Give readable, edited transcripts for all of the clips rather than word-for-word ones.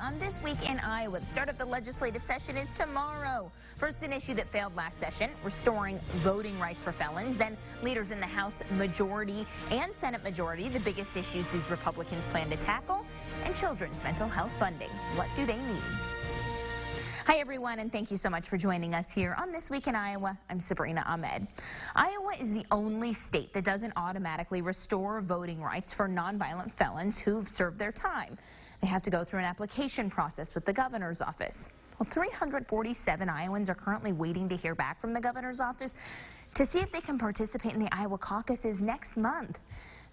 on This Week in Iowa. The start of the legislative session is tomorrow. First, an issue that failed last session, restoring voting rights for felons. Then leaders in the House majority and Senate majority, the biggest issues these Republicans plan to tackle, and children's mental health funding. What do they need? Hi, everyone, and thank you so much for joining us here on This Week in Iowa. I'm Sabrina Ahmed. Iowa is the only state that doesn't automatically restore voting rights for nonviolent felons who've served their time. They have to go through an application process with the governor's office. Well, 347 Iowans are currently waiting to hear back from the governor's office to see if they can participate in the Iowa caucuses next month.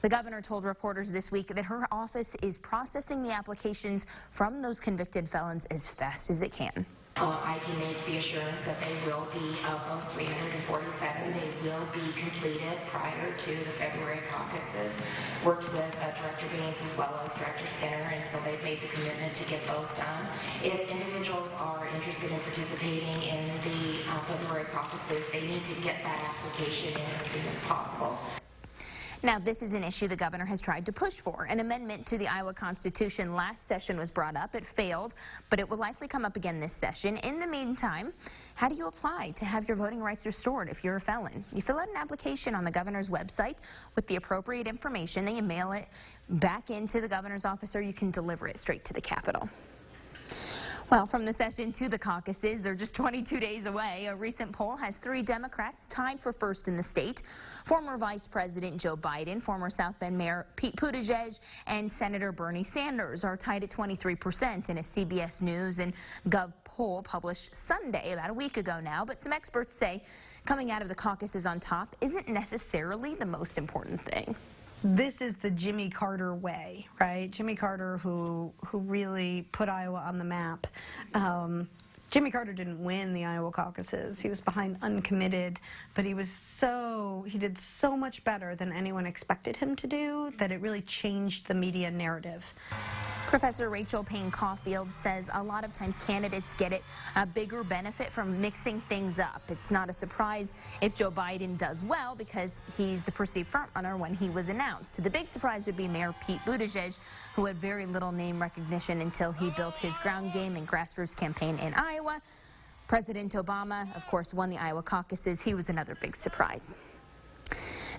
The governor told reporters this week that her office is processing the applications from those convicted felons as fast as it can. I can make the assurance that they will be, of those 347, they will be completed prior to the February caucuses. Worked with Director Baines as well as Director Skinner, and so they've made the commitment to get those done. If individuals are interested in participating in the February caucuses, they need to get that application in as soon as possible. Now, this is an issue the governor has tried to push for. An amendment to the Iowa Constitution last session was brought up. It failed, but it will likely come up again this session. In the meantime, how do you apply to have your voting rights restored if you're a felon? You fill out an application on the governor's website with the appropriate information, then you mail it back into the governor's office, or you can deliver it straight to the Capitol. Well, from the session to the caucuses, they're just 22 days away. A recent poll has 3 Democrats tied for first in the state. Former Vice President Joe Biden, former South Bend Mayor Pete Buttigieg, and Senator Bernie Sanders are tied at 23% in a CBS News and Gov poll published Sunday, about a week ago now. But some experts say coming out of the caucuses on top isn't necessarily the most important thing. This is the Jimmy Carter way, right? Jimmy Carter, who really put Iowa on the map. Jimmy Carter didn't win the Iowa caucuses. He was behind uncommitted, but he did so much better than anyone expected him to do that it really changed the media narrative. Professor Rachel Payne-Caulfield says a lot of times candidates get a bigger benefit from mixing things up. It's not a surprise if Joe Biden does well because he's the perceived frontrunner when he was announced. The big surprise would be Mayor Pete Buttigieg, who had very little name recognition until he built his ground game and grassroots campaign in Iowa. President Obama, of course, won the Iowa caucuses. He was another big surprise.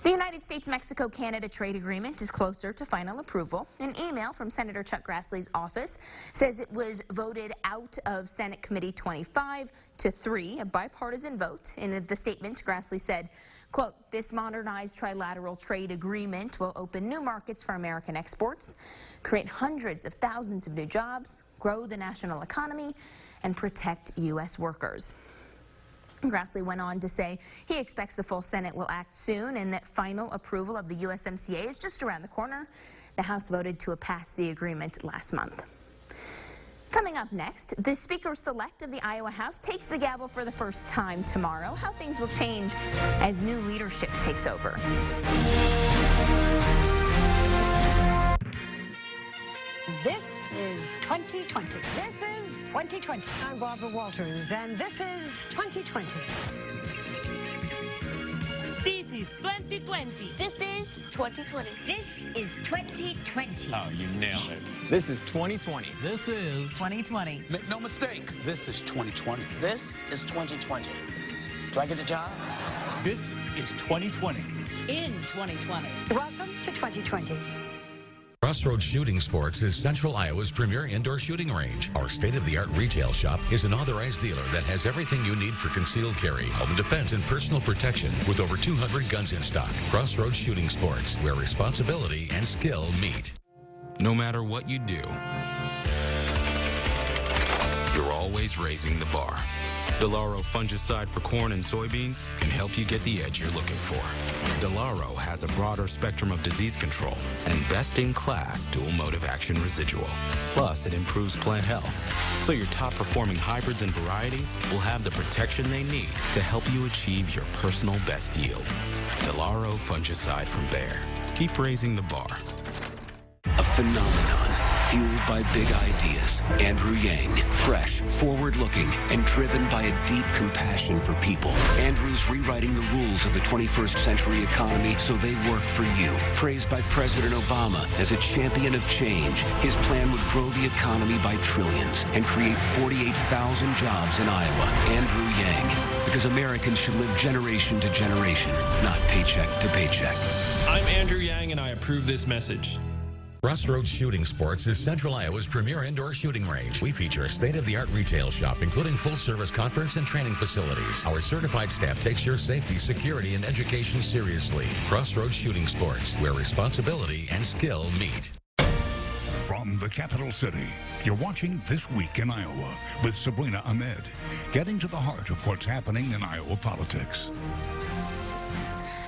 The United States-Mexico-Canada trade agreement is closer to final approval. An email from Senator Chuck Grassley's office says it was voted out of Senate Committee 25-3, a bipartisan vote. In the statement, Grassley said, quote, "This modernized trilateral trade agreement will open new markets for American exports, create hundreds of thousands of new jobs, grow the national economy, and protect U.S. workers." Grassley went on to say he expects the full Senate will act soon and that final approval of the USMCA is just around the corner. The House voted to pass the agreement last month. Coming up next, the Speaker-Select of the Iowa House takes the gavel for the first time tomorrow. How things will change as new leadership takes over. This is 2020. This is 2020. I'm Barbara Walters, and this is 2020. This is 2020. This is 2020. This is 2020. Oh, you nailed it. This is 2020. This is 2020. Make no mistake, this is 2020. This is 2020. Do I get the job? This is 2020. In 2020. Welcome to 2020. Crossroads Shooting Sports is Central Iowa's premier indoor shooting range. Our state-of-the-art retail shop is an authorized dealer that has everything you need for concealed carry, home defense, and personal protection with over 200 guns in stock. Crossroads Shooting Sports, where responsibility and skill meet. No matter what you do, you're always raising the bar. Delaro fungicide for corn and soybeans can help you get the edge you're looking for. Delaro has a broader spectrum of disease control and best-in-class dual mode of action residual. Plus, it improves plant health, so your top-performing hybrids and varieties will have the protection they need to help you achieve your personal best yields. Delaro fungicide from Bayer. Keep raising the bar. A phenomenon Fueled by big ideas, Andrew Yang, fresh, forward-looking, and driven by a deep compassion for people. Andrew's rewriting the rules of the 21st century economy so they work for you. Praised by President Obama as a champion of change, his plan would grow the economy by trillions and create 48,000 jobs in Iowa. Andrew Yang, because Americans should live generation to generation, not paycheck to paycheck. I'm Andrew Yang, and I approve this message. Crossroads Shooting Sports is Central Iowa's premier indoor shooting range. We feature a state-of-the-art retail shop, including full-service conference and training facilities. Our certified staff takes your safety, security, and education seriously. Crossroads Shooting Sports, where responsibility and skill meet. From the capital city, you're watching This Week in Iowa with Sabrina Ahmed, getting to the heart of what's happening in Iowa politics.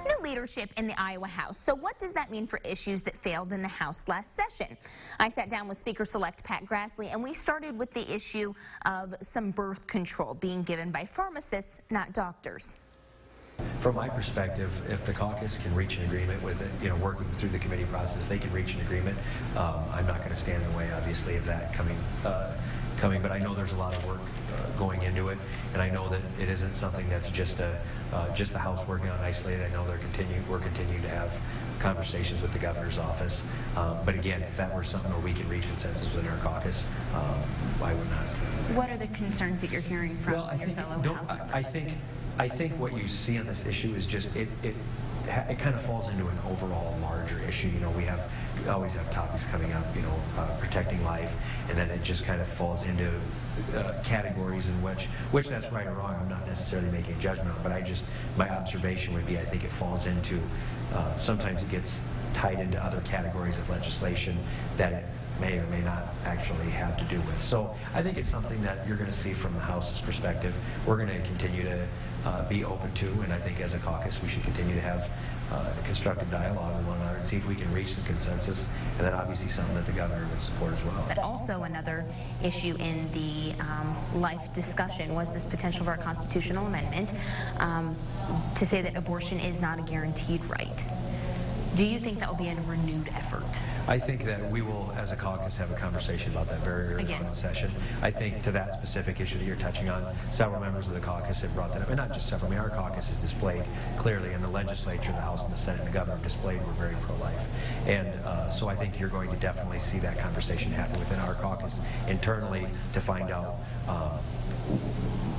New leadership in the Iowa House. So what does that mean for issues that failed in the House last session? I sat down with Speaker-select Pat Grassley, and we started with the issue of some birth control being given by pharmacists, not doctors. From my perspective, if the caucus can reach an agreement with it, you know, working through the committee process, if they can reach an agreement, I'm not going to stand in the way, obviously, of that coming. But I know there's a lot of work going into it, and I know that it isn't something that's just the House working on isolated. I know we're continuing to have conversations with the governor's office. But again, if that were something where we can reach consensus within our caucus, I would not. What are the concerns that you're hearing from your fellow House members? I think what you see on this issue is just it kind of falls into an overall larger issue. You know, we always have topics coming up, you know, protecting life, and then it just kind of falls into categories in which that's right or wrong. I'm not necessarily making a judgment on, but my observation would be I think it falls into, sometimes it gets tied into other categories of legislation that it may or may not actually have to do with. So I think it's something that you're going to see from the House's perspective. We're going to continue to be open to, and I think as a caucus we should continue to have constructive dialogue with one another and see if we can reach some consensus, and then obviously something that the governor would support as well. But also another issue in the life discussion was this potential for a constitutional amendment to say that abortion is not a guaranteed right. Do you think that will be a renewed effort? I think that we will, as a caucus, have a conversation about that very early on in session. I think to that specific issue that you're touching on, several members of the caucus have brought that up, and not just several. I mean, our caucus is displayed clearly in the legislature, the House and the Senate, and the governor displayed we're very pro-life. And so I think you're going to definitely see that conversation happen within our caucus internally to find out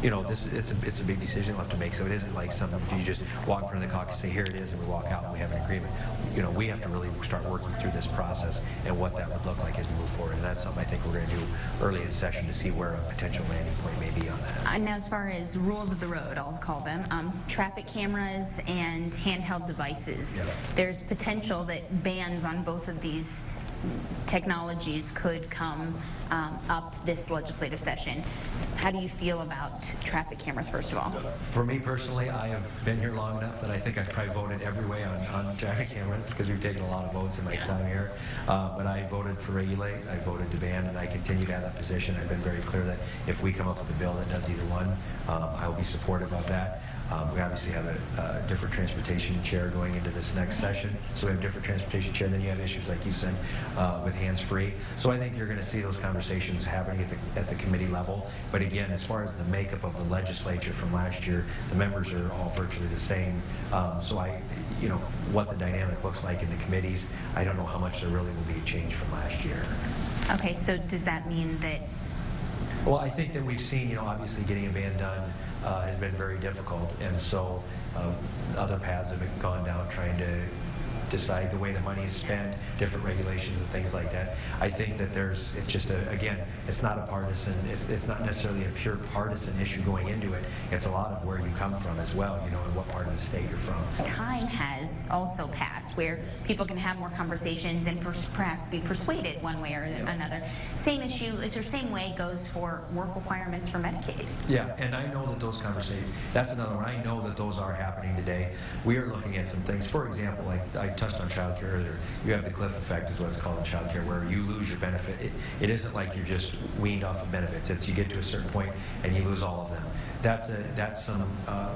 you know, it's a big decision we'll have to make, so it isn't like something you just walk in front of the caucus, say, here it is, and we walk out and we have an agreement. You know, we have to really start working through this process and what that would look like as we move forward, and that's something I think we're going to do early in session to see where a potential landing point may be on that. Now, as far as rules of the road, I'll call them, traffic cameras and handheld devices, there's potential that bans on both of these technologies could come up this legislative session. How do you feel about traffic cameras, first of all? For me personally, I have been here long enough that I think I've probably voted every way on traffic cameras because we've taken a lot of votes in my time here. But I voted for regulate, I voted to ban, and I continue to have that position. I've been very clear that if we come up with a bill that does either one, I will be supportive of that. We obviously have a different transportation chair going into this next session, so we have a different transportation chair. Then you have issues like you said with hands-free. So I think you're going to see those conversations happening at the committee level. But again, as far as the makeup of the legislature from last year, the members are all virtually the same. So you know, what the dynamic looks like in the committees, I don't know how much there really will be a change from last year. Okay, so does that mean that? Well, I think that we've seen, you know, obviously getting a ban done has been very difficult, and so other paths have gone down trying to decide the way the money is spent, different regulations and things like that. I think that it's just again, it's not a partisan, it's not necessarily a pure partisan issue going into it. It's a lot of where you come from as well, you know, and what part of the state you're from. Time has also passed where people can have more conversations and perhaps be persuaded one way or another. Same issue, is the same way goes for work requirements for Medicaid. Yeah, and I know that those conversations, that's another one. I know that those are happening today. We are looking at some things. For example, like I touched on child care earlier. You have the cliff effect, is what it's called in child care, where you lose your benefit. It isn't like you're just weaned off of benefits. It's you get to a certain point and you lose all of them. That's some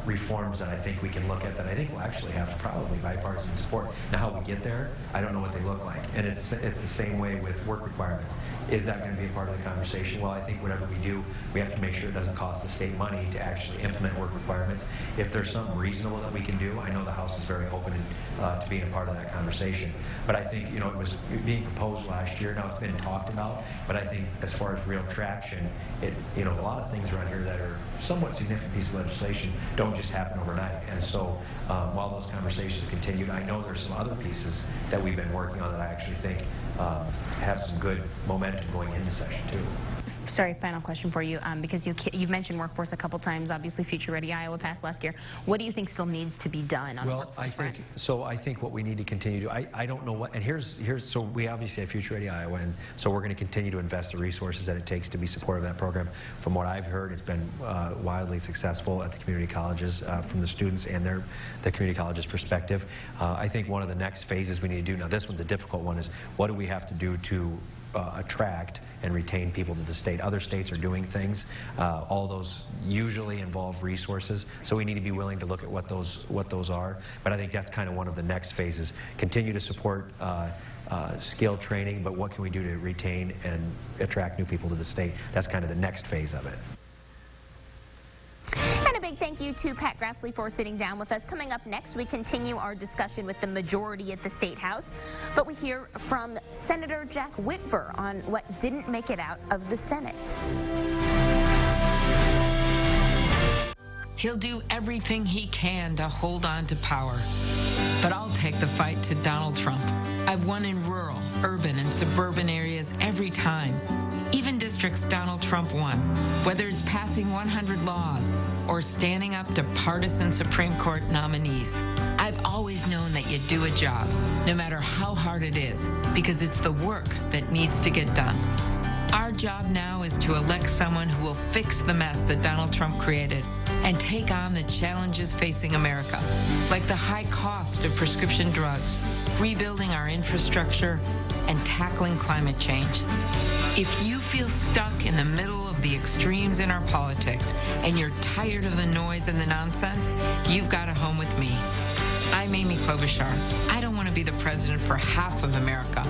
reforms that I think we can look at that I think will actually have probably bipartisan support. Now, how we get there, I don't know what they look like. And it's the same way with work requirements. Is that going to be a part of the conversation? Well, I think whatever we do, we have to make sure it doesn't cost the state money to actually implement work requirements. If there's something reasonable that we can do, I know the House is very open to being a part of that conversation. But I think, it was being proposed last year. Now it's been talked about, but I think as far as real traction, a lot of things around here that are somewhat significant piece of legislation don't just happen overnight. And so while those conversations have continued, I know there's some other pieces that we've been working on that I actually think have some good momentum going into session too. Sorry, final question for you, because you've mentioned workforce a couple times. Obviously, Future Ready Iowa passed last year. What do you think still needs to be done on workforce front? I think what we need to continue to, I don't know what, and so we obviously have Future Ready Iowa, and so we're going to continue to invest the resources that it takes to be supportive of that program. From what I've heard, it's been wildly successful at the community colleges from the students and the community colleges perspective. I think one of the next phases we need to do, now this one's a difficult one, is what do we have to do to attract and retain people to the state. Other states are doing things. All those usually involve resources, so we need to be willing to look at what those are. But I think that's kind of one of the next phases. Continue to support skill training, but what can we do to retain and attract new people to the state? That's kind of the next phase of it. And a big thank you to Pat Grassley for sitting down with us. Coming up next, we continue our discussion with the majority at the State House, but we hear from Senator Jack Whitver on what didn't make it out of the Senate. He'll do everything he can to hold on to power. But I'll take the fight to Donald Trump. I've won in rural, urban, and suburban areas every time. Even districts Donald Trump won. Whether it's passing 100 laws or standing up to partisan Supreme Court nominees. I've always known that you do a job, no matter how hard it is, because it's the work that needs to get done. Our job now is to elect someone who will fix the mess that Donald Trump created and take on the challenges facing America, like the high cost of prescription drugs, rebuilding our infrastructure, and tackling climate change. If you feel stuck in the middle of the extremes in our politics and you're tired of the noise and the nonsense, you've got a home with me. I'm Amy Klobuchar. I don't want to be the president for half of America.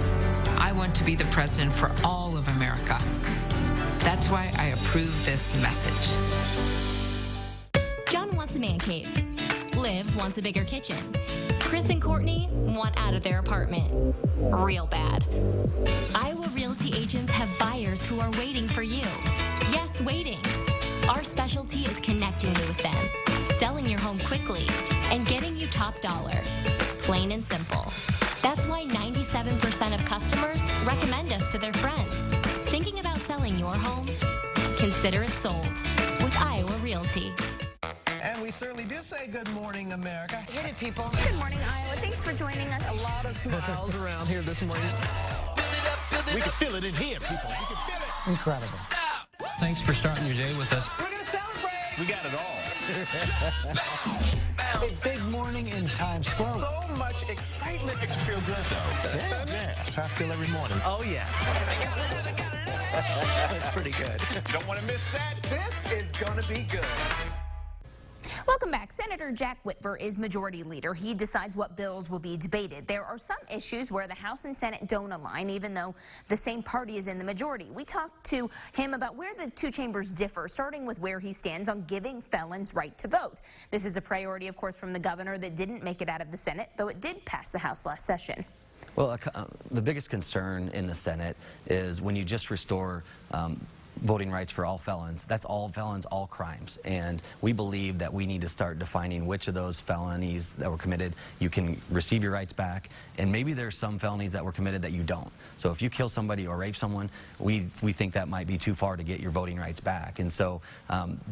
I want to be the president for all of America. That's why I approve this message. John wants a man cave. Liv wants a bigger kitchen. Chris and Courtney want out of their apartment. Real bad. Iowa Realty agents have buyers who are waiting for you. Yes, waiting. Our specialty is connecting you with them, selling your home quickly, and getting you top dollar. Plain and simple. That's why 97% of customers recommend us to their friends. Thinking about selling your home? Consider it sold with Iowa Realty. And we certainly do say good morning, America. Hit it, people. Good morning, Iowa. Thanks for joining us. A lot of smiles around here this morning. We can feel it in here, people. We can feel it. Incredible. Thanks for starting your day with us. We're going to celebrate. We got it all. A big morning in Times Square. So much excitement. Makes you feel good, though. Yeah, that's how I feel every morning. Oh, yeah. That's pretty good. You don't want to miss that. This is going to be good. Welcome back. Senator Jack Whitver is Majority Leader. He decides what bills will be debated. There are some issues where the House and Senate don't align, even though the same party is in the majority. We talked to him about where the two chambers differ, starting with where he stands on giving felons right to vote. This is a priority, of course, from the governor that didn't make it out of the Senate, though it did pass the House last session. Well, the biggest concern in the Senate is when you just restore voting rights for all felons. That's all felons, all crimes. And we believe that we need to start defining which of those felonies that were committed you can receive your rights back, and maybe there's some felonies that were committed that you don't. So if you kill somebody or rape someone, we think that might be too far to get your voting rights back. And so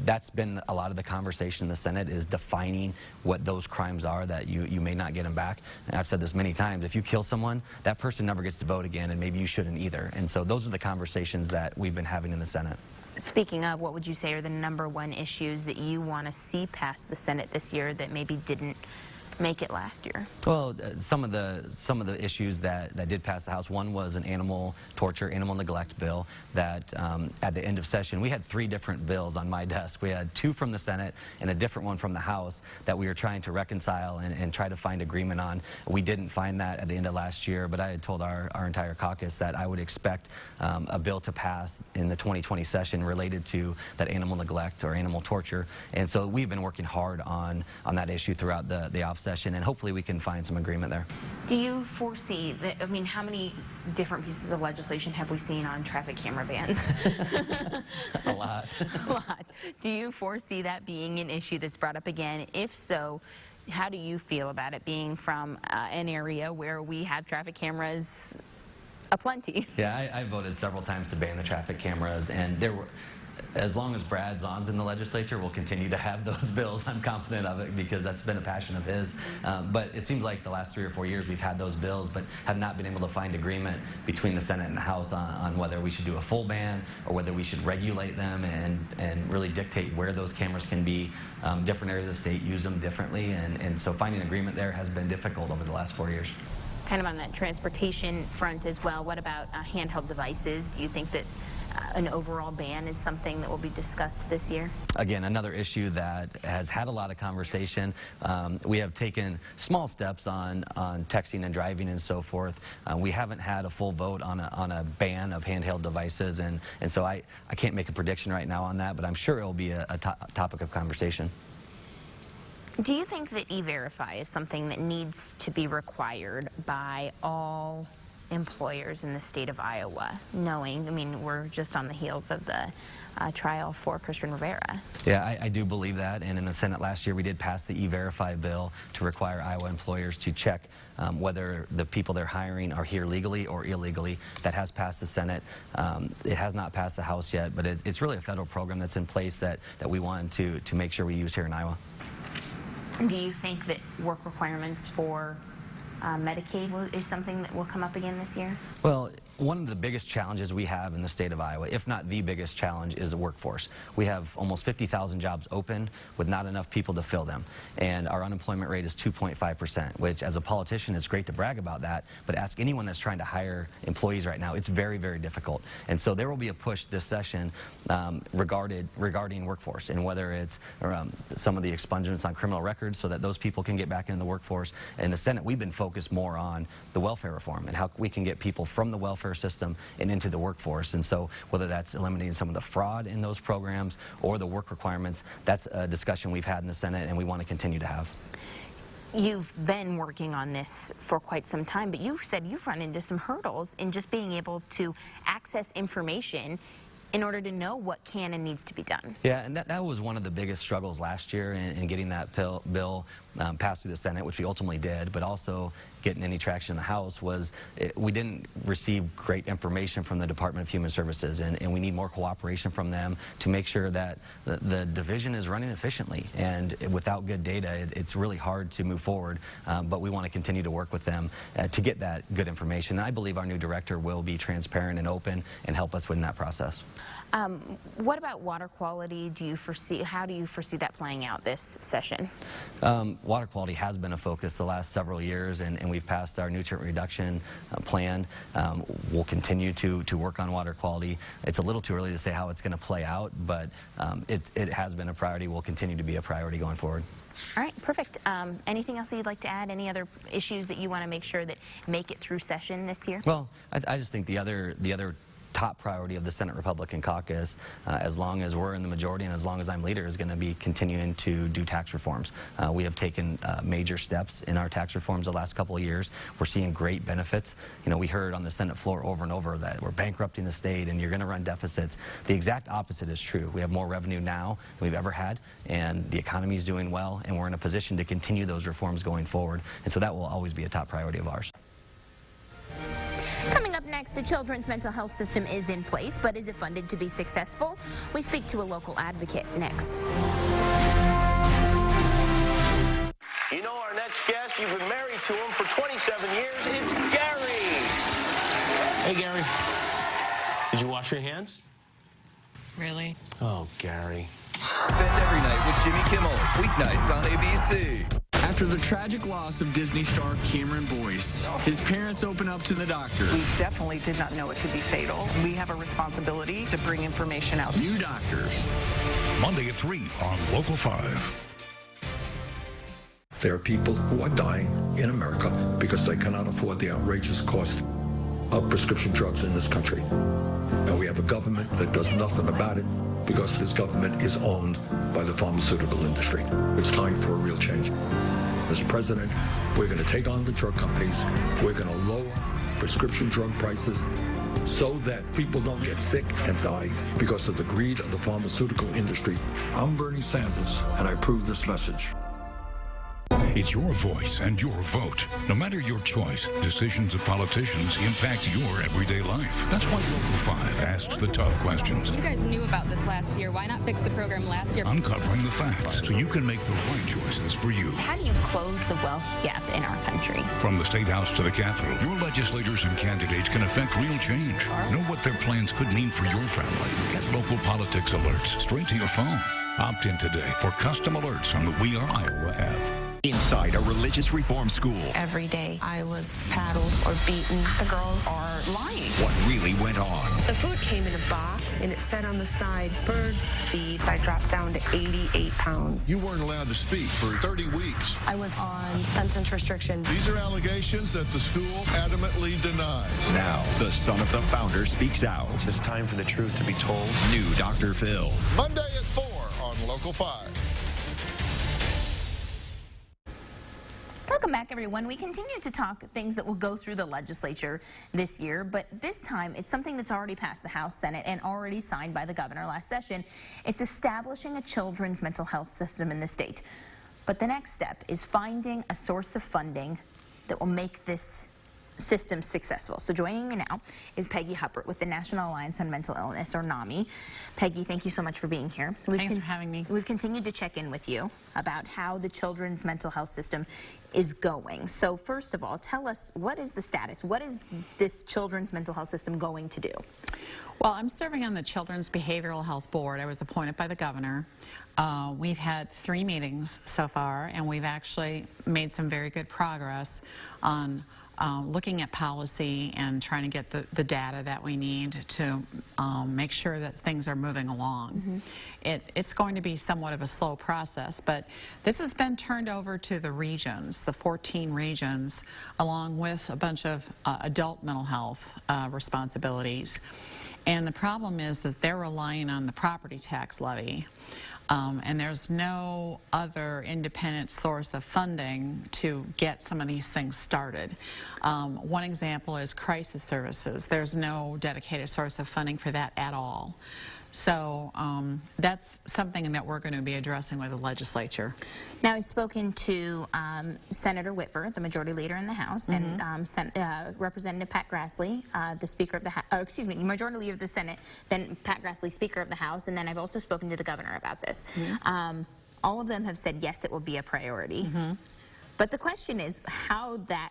that's been a lot of the conversation in the Senate, is defining what those crimes are that you may not get them back. And I've said this many times, if you kill someone, that person never gets to vote again, and maybe you shouldn't either. And so those are the conversations that we've been having in the Senate. Speaking of, what would you say are the #1 issues that you want to see pass the Senate this year that maybe didn't make it last year? Well, some of the issues that did pass the House, one was an animal torture, animal neglect bill that at the end of session, we had 3 different bills on my desk. We had 2 from the Senate and a different one from the House that we were trying to reconcile and try to find agreement on. We didn't find that at the end of last year, but I had told our entire caucus that I would expect a bill to pass in the 2020 session related to that animal neglect or animal torture. And so we've been working hard on that issue throughout the off session, and hopefully we can find some agreement there. Do you foresee that, I mean, how many different pieces of legislation have we seen on traffic camera bans? A lot. A lot. Do you foresee that being an issue that's brought up again? If so, how do you feel about it being from an area where we have traffic cameras aplenty? Yeah, I voted several times to ban the traffic cameras, and there were, as long as Brad Zahn's in the legislature, we'll continue to have those bills. I'm confident of it because that's been a passion of his. But it seems like the last 3 or 4 years we've had those bills, but have not been able to find agreement between the Senate and the House on whether we should do a full ban or whether we should regulate them and really dictate where those cameras can be. Different areas of the state use them differently, and so finding agreement there has been difficult over the last 4 years. Kind of on that transportation front as well, what about handheld devices? Do you think that an overall ban is something that will be discussed this year? Again, another issue that has had a lot of conversation. We have taken small steps on texting and driving and so forth. We haven't had a full vote on a ban of handheld devices, and so I can't make a prediction right now on that, but I'm sure it will be a topic of conversation. Do you think that E-Verify is something that needs to be required by all employers in the state of Iowa, knowing, I mean, we're just on the heels of the trial for Christian Rivera? Yeah, I do believe that, and in the Senate last year we did pass the E-Verify bill to require Iowa employers to check whether the people they're hiring are here legally or illegally. That has passed the Senate. It has not passed the House yet, but it's really a federal program that's in place that we want to make sure we use here in Iowa. Do you think that work requirements for Medicaid is something that will come up again this year? Well, one of the biggest challenges we have in the state of Iowa, if not the biggest challenge, is the workforce. We have almost 50,000 jobs open with not enough people to fill them. And our unemployment rate is 2.5%, which as a politician is great to brag about that, but ask anyone that's trying to hire employees right now, it's very, very difficult. And so there will be a push this session regarding workforce, and whether it's some of the expungements on criminal records so that those people can get back into the workforce. In the Senate, we've been focused more on the welfare reform and how we can get people from the welfare system and into the workforce. And so whether that's eliminating some of the fraud in those programs or the work requirements, that's a discussion we've had in the Senate and we want to continue to have. You've been working on this for quite some time, but you've said you've run into some hurdles in just being able to access information in order to know what can and needs to be done. Yeah, and that was one of the biggest struggles last year in getting that bill passed through the Senate, which we ultimately did, but also getting any traction in the House was we didn't receive great information from the Department of Human Services, and we need more cooperation from them to make sure that the division is running efficiently. And without good data, it's really hard to move forward, but we want to continue to work with them to get that good information. And I believe our new director will be transparent and open and help us within that process. What about water quality? How do you foresee that playing out this session? Water quality has been a focus the last several years, and we've passed our nutrient reduction plan. We'll continue to work on water quality. It's a little too early to say how it's going to play out, but it has been a priority. Will continue to be a priority going forward. All right, perfect. Anything else that you'd like to add? Any other issues that you want to make sure that make it through session this year? Well, I just think the other top priority of the Senate Republican caucus, as long as we're in the majority and as long as I'm leader, is going to be continuing to do tax reforms. We have taken major steps in our tax reforms the last couple of years. We're seeing great benefits. You know, we heard on the Senate floor over and over that we're bankrupting the state and you're going to run deficits. The exact opposite is true. We have more revenue now than we've ever had, and the economy is doing well, and we're in a position to continue those reforms going forward. And so that will always be a top priority of ours. Coming up next, a children's mental health system is in place, but is it funded to be successful? We speak to a local advocate next. You know our next guest, you've been married to him for 27 years, it's Gary. Hey, Gary. Did you wash your hands? Really? Oh, Gary. Spend every night with Jimmy Kimmel, weeknights on ABC. After the tragic loss of Disney star Cameron Boyce, his parents open up to the doctor. We definitely did not know it could be fatal. We have a responsibility to bring information out. New doctors. Monday at 3 on Local 5. There are people who are dying in America because they cannot afford the outrageous cost of prescription drugs in this country. And we have a government that does nothing about it because this government is owned by the pharmaceutical industry. It's time for a real change. As president, we're going to take on the drug companies. We're going to lower prescription drug prices so that people don't get sick and die because of the greed of the pharmaceutical industry. I'm Bernie Sanders, and I approve this message. It's your voice and your vote. No matter your choice, decisions of politicians impact your everyday life. That's why Local 5 asks the tough questions. You guys knew about this last year. Why not fix the program last year? Uncovering the facts so you can make the right choices for you. How do you close the wealth gap in our country? From the State House to the Capitol, your legislators and candidates can affect real change. Know what their plans could mean for your family. Get local politics alerts straight to your phone. Opt in today for custom alerts on the We Are Iowa app. Inside a religious reform school. Every day I was paddled or beaten. The girls are lying. What really went on? The food came in a box and it said on the side, bird feed. I dropped down to 88 pounds. You weren't allowed to speak for 30 weeks. I was on sentence restriction. These are allegations that the school adamantly denies. Now, the son of the founder speaks out. It's time for the truth to be told. New Dr. Phil. Monday at 4 on Local 5. Welcome back, everyone. We continue to talk things that will go through the legislature this year, but this time it's something that's already passed the House, Senate, and already signed by the governor last session. It's establishing a children's mental health system in the state. But the next step is finding a source of funding that will make this system successful. So joining me now is Peggy Huppert with the National Alliance on Mental Illness, or NAMI. Peggy, thank you so much for being here. Thanks for having me. We've continued to check in with you about how the children's mental health system is going. So first of all, tell us, what is the status? What is this children's mental health system going to do? Well, I'm serving on the Children's Behavioral Health Board. I was appointed by the governor. We've had 3 meetings so far, and we've actually made some very good progress on looking at policy and trying to get the data that we need to make sure that things are moving along. It's going to be somewhat of a slow process, but this has been turned over to the regions, the 14 regions, along with a bunch of adult mental health responsibilities. And the problem is that they're relying on the property tax levy. And there's no other independent source of funding to get some of these things started. One example is crisis services. There's no dedicated source of funding for that at all. So that's something that we're going to be addressing with the legislature. Now, I've spoken to Senator Whitver, the majority leader in the House, and Representative Pat Grassley, the Speaker of the House, Majority Leader of the Senate, then Pat Grassley, Speaker of the House, and then I've also spoken to the governor about this. All of them have said, yes, it will be a priority. But the question is how that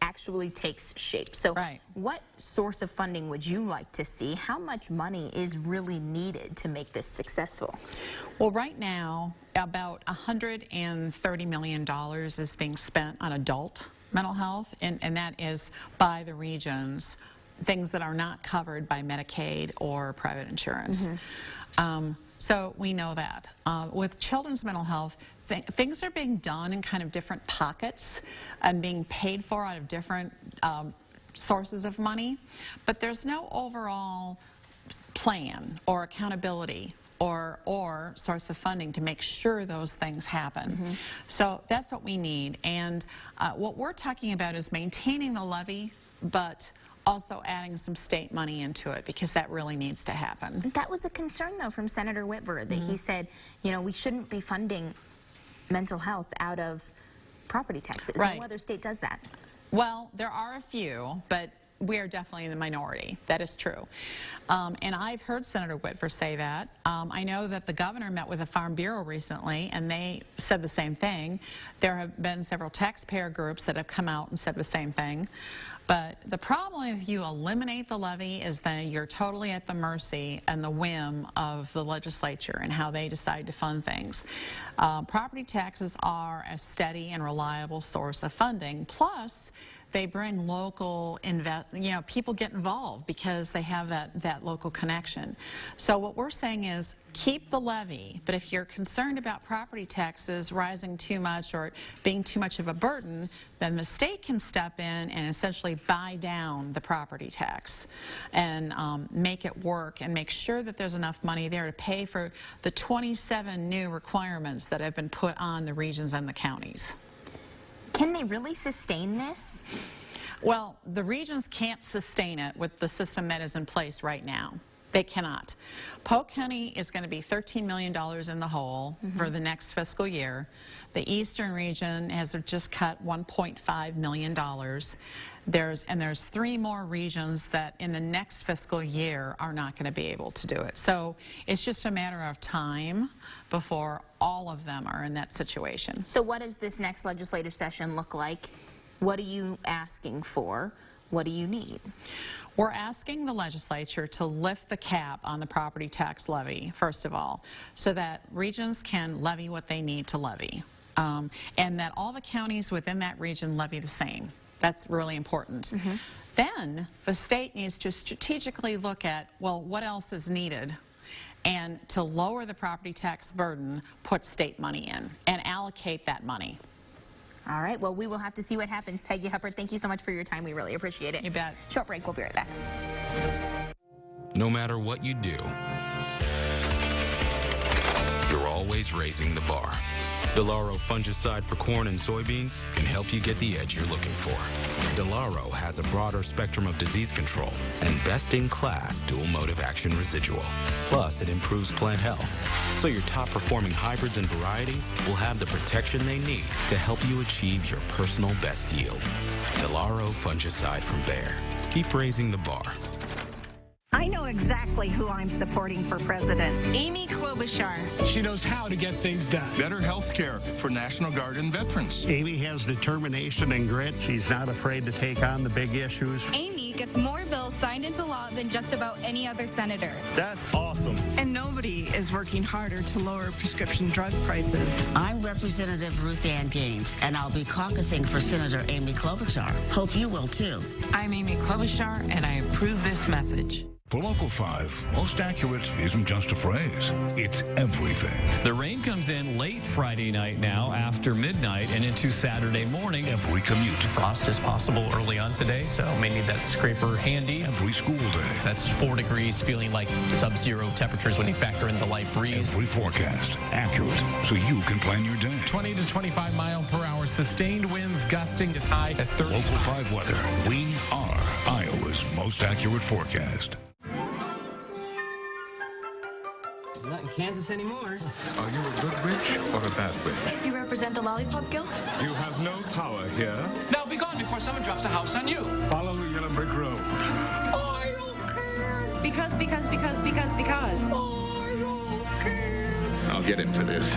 actually takes shape. So what source of funding would you like to see? How much money is really needed to make this successful? Well, right now, about $130 million is being spent on adult mental health, and that is by the regions, things that are not covered by Medicaid or private insurance. So we know that. With children's mental health, things are being done in kind of different pockets and being paid for out of different sources of money, but there's no overall plan or accountability or source of funding to make sure those things happen. So that's what we need. And what we're talking about is maintaining the levy, but also adding some state money into it, because that really needs to happen. That was a concern, though, from Senator Whitver, that he said, you know, we shouldn't be funding mental health out of property taxes. No other state does that. Well, there are a few, but we are definitely in the minority. That is true. And I've heard Senator Whitver say that. I know that the governor met with the Farm Bureau recently, and they said the same thing. There have been several taxpayer groups that have come out and said the same thing. But the problem if you eliminate the levy is that you're totally at the mercy and the whim of the legislature and how they decide to fund things. Property taxes are a steady and reliable source of funding. Plus, they bring local, people get involved because they have that local connection. So what we're saying is keep the levy, but if you're concerned about property taxes rising too much or being too much of a burden, then the state can step in and essentially buy down the property tax and make it work and make sure that there's enough money there to pay for the 27 new requirements that have been put on the regions and the counties. Can they really sustain this? Well, the regions can't sustain it with the system that is in place right now. They cannot. Polk County is going to be $13 million in the hole for the next fiscal year. The Eastern region has just cut $1.5 million. There's 3 more regions that in the next fiscal year are not going to be able to do it. So it's just a matter of time before all of them are in that situation. So what does this next legislative session look like? What are you asking for? What do you need? We're asking the legislature to lift the cap on the property tax levy, first of all, so that regions can levy what they need to levy, and that all the counties within that region levy the same. That's really important. Then the state needs to strategically look at, well, what else is needed? And to lower the property tax burden, put state money in and allocate that money. All right, well, we will have to see what happens. Peggy Hubbard, thank you so much for your time. We really appreciate it. You bet. Short break, we'll be right back. No matter what you do, you're always raising the bar. Delaro fungicide for corn and soybeans can help you get the edge you're looking for. Delaro has a broader spectrum of disease control and best-in-class dual-mode action residual. Plus, it improves plant health, so your top-performing hybrids and varieties will have the protection they need to help you achieve your personal best yields. Delaro fungicide from Bayer. Keep raising the bar. I know exactly who I'm supporting for president. Amy Klobuchar. She knows how to get things done. Better health care for National Guard and veterans. Amy has determination and grit. She's not afraid to take on the big issues. Amy gets more bills signed into law than just about any other senator. That's awesome. And nobody is working harder to lower prescription drug prices. I'm Representative Ruth Ann Gaines, and I'll be caucusing for Senator Amy Klobuchar. Hope you will, too. I'm Amy Klobuchar, and I approve this message. For Local 5, most accurate isn't just a phrase, it's everything. The rain comes in late Friday night now, after midnight, and into Saturday morning. Every commute. Frost is possible early on today, so may need that scraper handy. Every school day. That's 4 degrees, feeling like sub-zero temperatures when you factor in the light breeze. Every forecast. Accurate, so you can plan your day. 20 to 25 mile per hour sustained winds gusting as high as 30. Local 5 weather. We are Iowa's most accurate forecast. Not in Kansas anymore. Are you a good witch or a bad witch? You represent the Lollipop Guild? You have no power here. Now be gone before someone drops a house on you. Follow the yellow brick road. I don't care. Because. I don't care. I'll get him for this.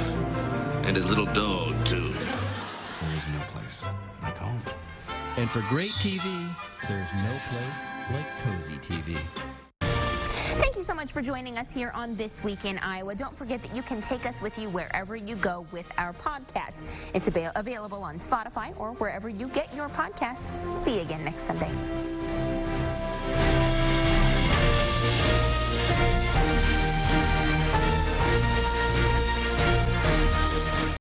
And his little dog, too. There is no place like home. And for great TV, there's no place like Cozy TV. Thank you so much for joining us here on This Week in Iowa. Don't forget that you can take us with you wherever you go with our podcast. It's available on Spotify or wherever you get your podcasts. See you again next Sunday.